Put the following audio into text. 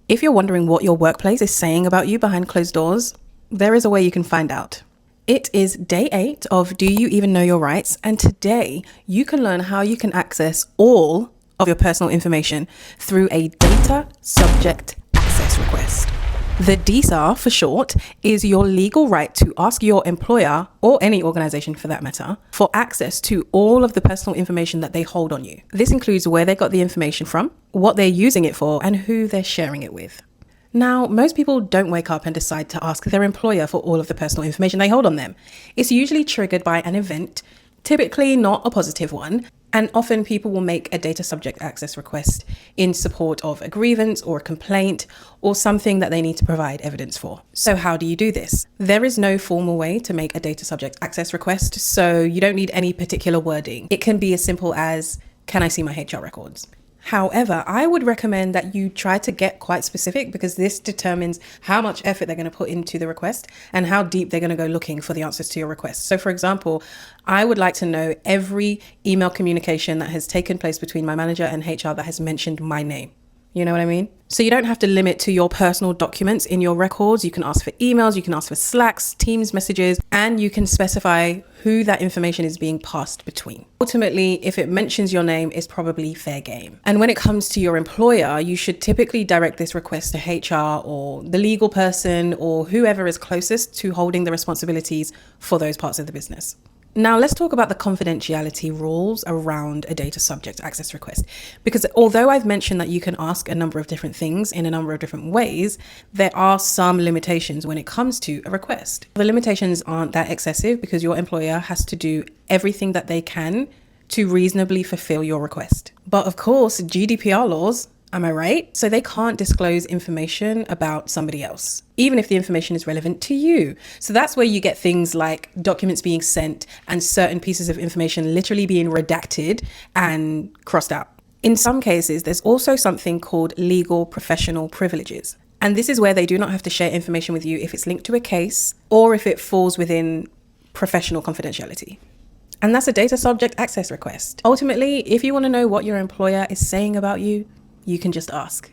If you're wondering what your workplace is saying about you behind closed doors, there is a way you can find out. It is day 8 of Do You Even Know Your Rights? And today you can learn how you can access all of your personal information through a data subject access request. The DSAR, for short, is your legal right to ask your employer, or any organization for that matter, for access to all of the personal information that they hold on you. This includes where they got the information from, what they're using it for, and who they're sharing it with. Now, most people don't wake up and decide to ask their employer for all of the personal information they hold on them. It's usually triggered by an event, typically not a positive one, and often people will make a data subject access request in support of a grievance or a complaint or something that they need to provide evidence for. So how do you do this? There is no formal way to make a data subject access request, so you don't need any particular wording. It can be as simple as, can I see my HR records? However, I would recommend that you try to get quite specific, because this determines how much effort they're going to put into the request and how deep they're going to go looking for the answers to your request. So for example, I would like to know every email communication that has taken place between my manager and HR that has mentioned my name. You know what I mean? So you don't have to limit to your personal documents in your records. You can ask for emails, you can ask for Slacks, Teams messages, and you can specify who that information is being passed between. Ultimately, if it mentions your name, it's probably fair game. And when it comes to your employer, you should typically direct this request to HR or the legal person or whoever is closest to holding the responsibilities for those parts of the business. Now let's talk about the confidentiality rules around a data subject access request, because although I've mentioned that you can ask a number of different things in a number of different ways, there are some limitations when it comes to a request. The limitations aren't that excessive because your employer has to do everything that they can to reasonably fulfill your request. But of course, GDPR laws, am I right? So they can't disclose information about somebody else, even if the information is relevant to you. So that's where you get things like documents being sent and certain pieces of information literally being redacted and crossed out. In some cases, there's also something called legal professional privileges. And this is where they do not have to share information with you if it's linked to a case or if it falls within professional confidentiality. And that's a data subject access request. Ultimately, if you want to know what your employer is saying about you, you can just ask.